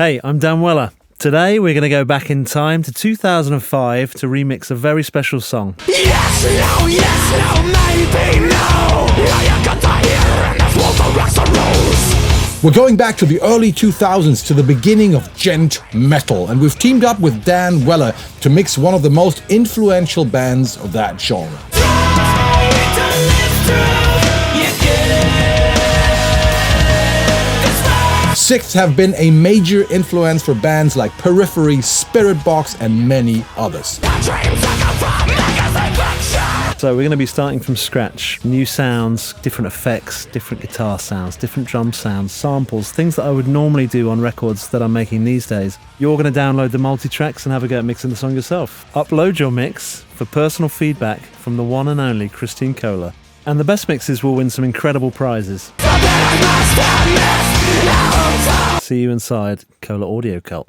Hey, I'm Dan Weller. Today we're going to go back in time to 2005 to remix a very special song. Yes, no, maybe no. I got to hear and that's what the rest of rules. We're going back to the early 2000s to the beginning of Djent Metal, and we've teamed up with Dan Weller to mix one of the most influential bands of that genre. SiKth have been a major influence for bands like Periphery, Spiritbox, and many others. So we're going to be starting from scratch. New sounds, different effects, different guitar sounds, different drum sounds, samples, things that I would normally do on records that I'm making these days. You're going to download the multitracks and have a go at mixing the song yourself. Upload your mix for personal feedback from the one and only Christine Kohle. And the best mixes will win some incredible prizes. See you inside Kohle Audio Cult.